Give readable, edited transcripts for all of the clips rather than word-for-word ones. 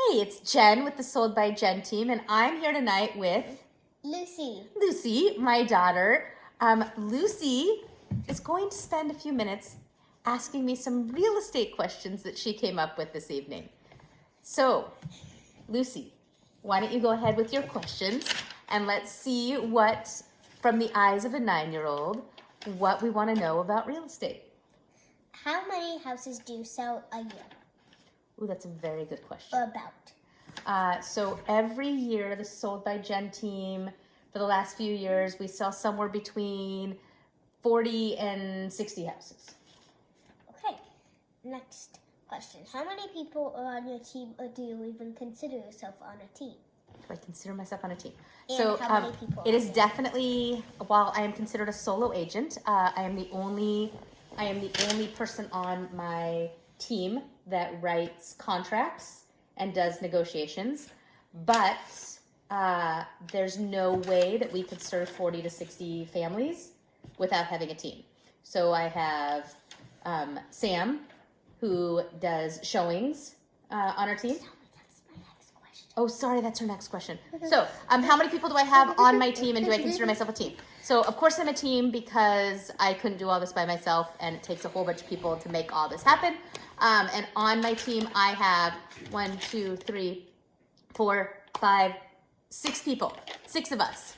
Hey, it's Jen with the Sold by Jen team, and I'm here tonight with Lucy, my daughter. Lucy is going to spend a few minutes asking me some real estate questions that she came up with this evening. So, Lucy, why don't you go ahead with your questions, and let's see what, from the eyes of a 9-year-old, what we want to know about real estate. How many houses do you sell a year? Ooh, that's a very good question. About. So every year, the Sold by Jen team, for the last few years, we sell somewhere between 40 and 60 houses. Okay, next question. How many people are on your team, or do you even consider yourself on a team? Do I consider myself on a team? And So how many people it are is there? definitely, while I am considered a solo agent, I am the only person on my team that writes contracts and does negotiations, but there's no way that we could serve 40 to 60 families without having a team. So I have Sam, who does showings on our team. That's my next question. Oh, sorry, that's her next question. So, how many people do I have on my team, and do I consider myself a team? So, of course, I'm a team because I couldn't do all this by myself, and it takes a whole bunch of people to make all this happen. And on my team, I have 1, 2, 3, 4, 5, 6 people. 6 of us.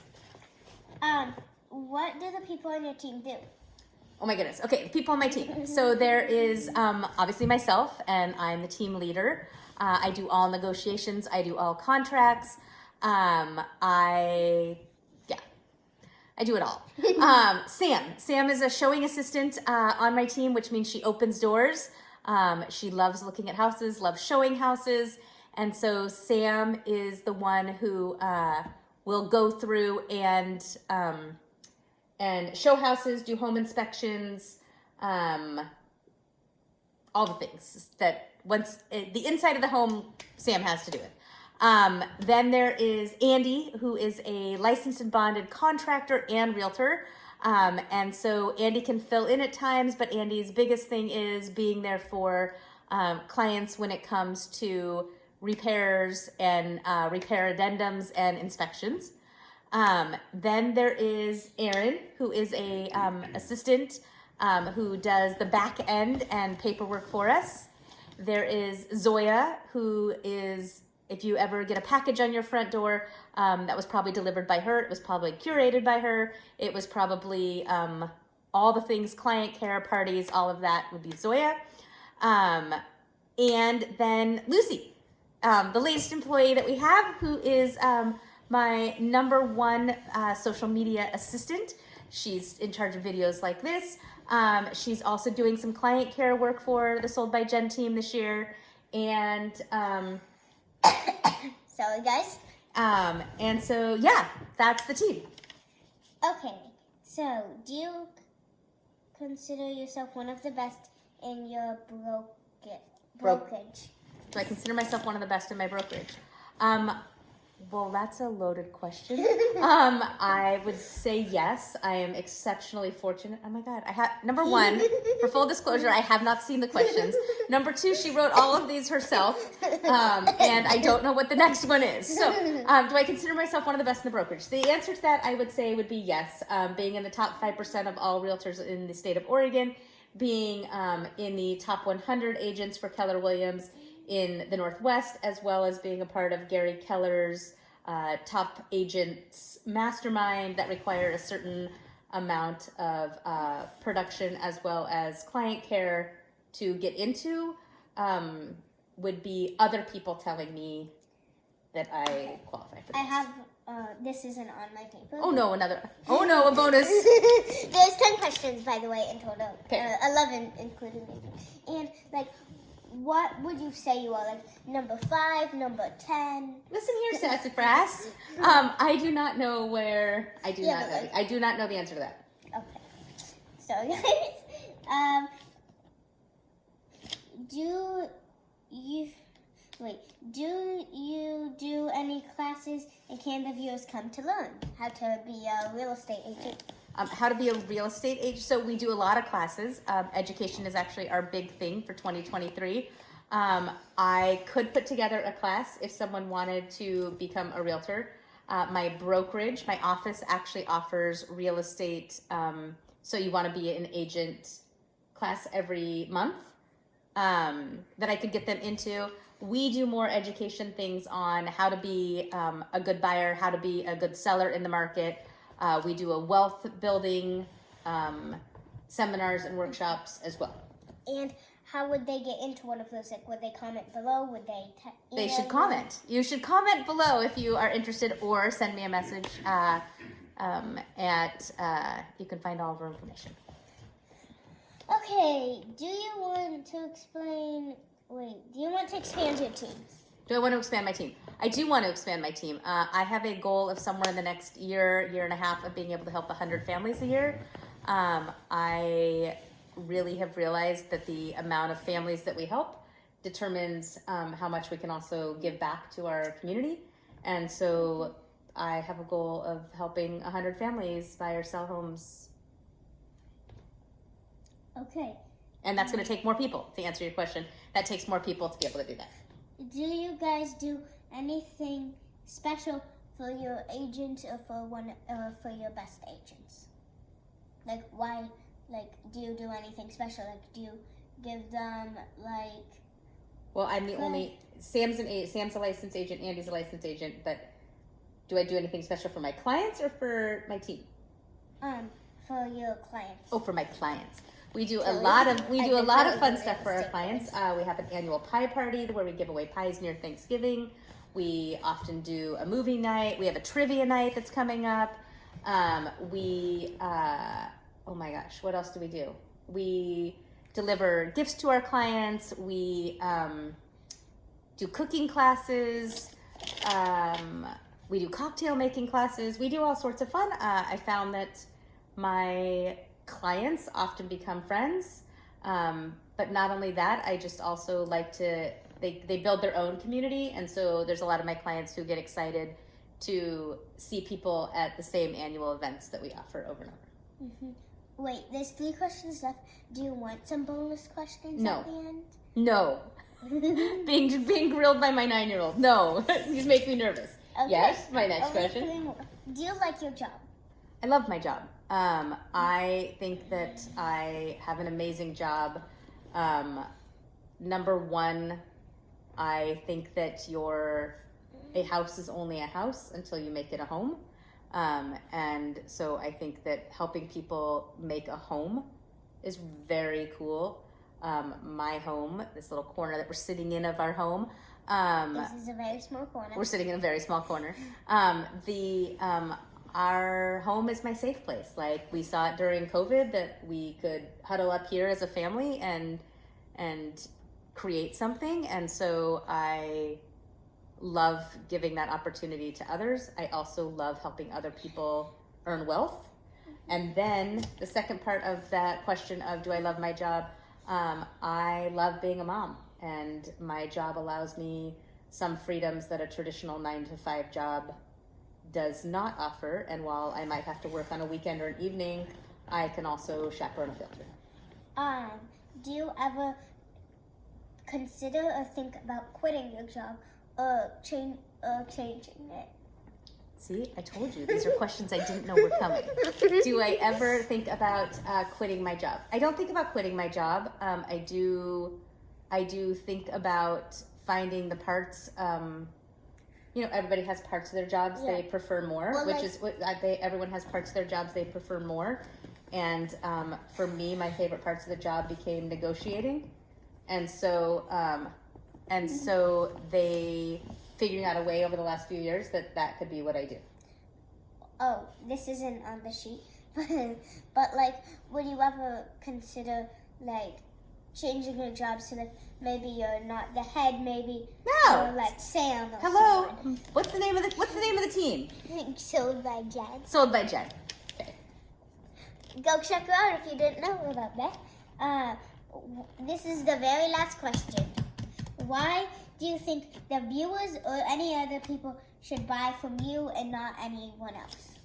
What do the people on your team do? Oh my goodness. Okay, the people on my team. So there is obviously myself, and I'm the team leader. I do all negotiations. I do all contracts. I do it all. Sam is a showing assistant on my team, which means she opens doors. She loves looking at houses, loves showing houses. And so Sam is the one who will go through and show houses, do home inspections, all the things that once the inside of the home, Sam has to do it. Then there is Andy, who is a licensed and bonded contractor and realtor. And so Andy can fill in at times, but Andy's biggest thing is being there for clients when it comes to repairs and repair addendums and inspections. Then there is Aaron, who is a assistant who does the back end and paperwork for us. There is Zoya, who is, if you ever get a package on your front door, that was probably delivered by her. It was probably curated by her. It was probably all the things, client care, parties, all of that would be Zoya. And then Lucy, the latest employee that we have, who is my number 1 social media assistant. She's in charge of videos like this. She's also doing some client care work for the Sold by Jen team this year. And Sorry, guys. and so, yeah, that's the team. Okay, so do you consider yourself one of the best in your brokerage? Do I consider myself one of the best in my brokerage? Well, that's a loaded question. I would say yes. I am exceptionally fortunate. Oh my God. Number 1, for full disclosure, I have not seen the questions. Number 2, she wrote all of these herself. And I don't know what the next one is. So, do I consider myself one of the best in the brokerage? The answer to that, I would say, would be yes. Being in the top 5% of all realtors in the state of Oregon, being in the top 100 agents for Keller Williams in the Northwest, as well as being a part of Gary Keller's top agents mastermind that require a certain amount of production as well as client care to get into, would be other people telling me that I qualify for this. I have, this isn't on my paper. Oh no, a bonus. There's 10 questions, by the way, in total. Okay. 11, including me. And, what would you say you are? Number 5, number 10? Listen here, sassafras. I do not know where. I do not know. I do not know the answer to that. Okay. So, guys, do you do any classes, and can the viewers come to learn how to be a real estate agent? How to be a real estate agent. So we do a lot of classes. Education is actually our big thing for 2023. I could put together a class if someone wanted to become a realtor. My brokerage, my office actually offers real estate. So you want to be an agent class every month that I could get them into. We do more education things on how to be a good buyer, how to be a good seller in the market. We do a wealth building seminars and workshops as well. And how would they get into one of those? Like, would they comment below? Would they? They should comment. You should comment below if you are interested, or send me a message you can find all of our information. Okay, do you want to expand your teams? Do I want to expand my team? I do want to expand my team. I have a goal of somewhere in the next year and a half of being able to help 100 families a year. I really have realized that the amount of families that we help determines how much we can also give back to our community. And so I have a goal of helping 100 families buy or sell homes. Okay. And that's going to take more people, to answer your question. That takes more people to be able to do that. Do you guys do anything special for your agents or for your best agents? Like, why? Like, do you do anything special? Like, do you give them, like... Well, I'm the only... Sam's a licensed agent, Andy's a licensed agent, but do I do anything special for my clients or for my team? For your clients. Oh, for my clients. We do a lot of fun stuff for our clients. We have an annual pie party where we give away pies near Thanksgiving. We often do a movie night. We have a trivia night that's coming up. Oh my gosh, what else do we do? We deliver gifts to our clients. We do cooking classes. We do cocktail making classes. We do all sorts of fun. I found that my clients often become friends. But not only that, I just also like to, they build their own community. And so there's a lot of my clients who get excited to see people at the same annual events that we offer over and over. Mm-hmm. Wait, there's 3 questions left. Do you want some bonus questions at the end? No. being grilled by my 9-year-old. No. You make me nervous. Okay. Yes, my next question. 3 more. Do you like your job? I love my job. I think that I have an amazing job. Number one, I think that a house is only a house until you make it a home. And so I think that helping people make a home is very cool. My home, this little corner that we're sitting in of our home. This is a very small corner. We're sitting in a very small corner. Our home is my safe place. Like, we saw it during COVID that we could huddle up here as a family and create something. And so I love giving that opportunity to others. I also love helping other people earn wealth. And then the second part of that question of, do I love my job? I love being a mom, and my job allows me some freedoms that a traditional 9-to-5 job does not offer. And while I might have to work on a weekend or an evening, I can also chaperone a field trip. Do you ever consider or think about quitting your job or changing it? See, I told you, these are questions I didn't know were coming. Do I ever think about quitting my job? I don't think about quitting my job. I do think about finding the parts. Everybody has parts of their jobs they prefer more, everyone has parts of their jobs they prefer more. And for me, my favorite parts of the job became negotiating. And so they figuring out a way over the last few years that could be what I do. Oh, this isn't on the sheet, but like, would you ever consider like changing your job so that maybe you're not the head, maybe you're like Sam or Hello. someone? What's the name of the team? Sold by Jen. Sold by Jen. Okay. Go check her out if you didn't know about that. This is the very last question. Why do you think the viewers or any other people should buy from you and not anyone else?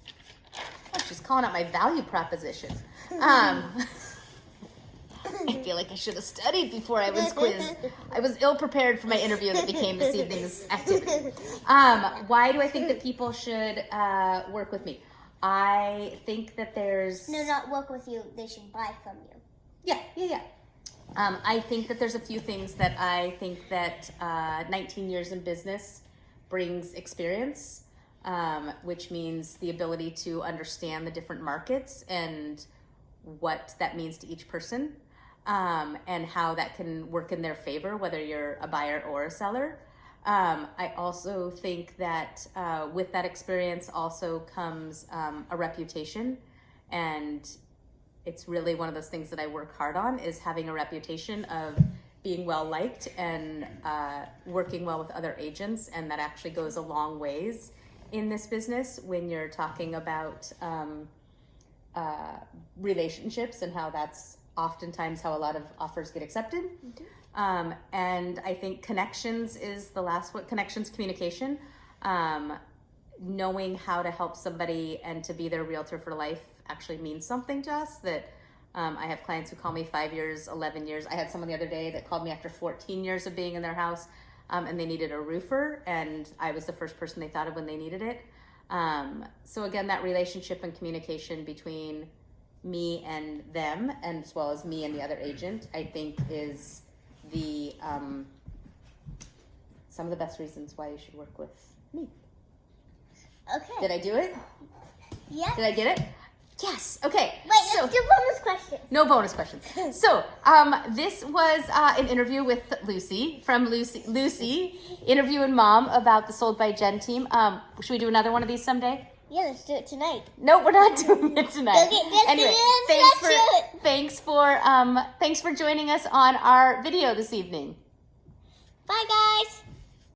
Oh, she's calling out my value proposition. I feel like I should have studied before I was quizzed. I was ill prepared for my interview that became this evening's activity. Why do I think that people should work with me? I think that there's... No, not work with you. They should buy from you. Yeah. I think that there's a few things that I think that 19 years in business brings experience, which means the ability to understand the different markets and what that means to each person, and how that can work in their favor, whether you're a buyer or a seller. I also think that with that experience also comes a reputation, and it's really one of those things that I work hard on, is having a reputation of being well liked and working well with other agents, and that actually goes a long ways in this business when you're talking about relationships, and how that's oftentimes how a lot of offers get accepted. And I think connections is the last one. Connections, communication, knowing how to help somebody and to be their realtor for life actually means something to us. That I have clients who call me 5 years, 11 years. I had someone the other day that called me after 14 years of being in their house, and they needed a roofer, and I was the first person they thought of when they needed it. So again, that relationship and communication between me and them, and as well as me and the other agent, I think is the some of the best reasons why you should work with me. Okay. Did I do it? Yeah. Did I get it? Yes. Okay. Wait, let's do bonus question. No bonus questions. So, this was an interview with Lucy from Lucy interviewing Mom about the Sold by Jen team. Should we do another one of these someday? Yeah, let's do it tonight. No, we're not doing it tonight. Anyway, thanks for joining us on our video this evening. Bye, guys.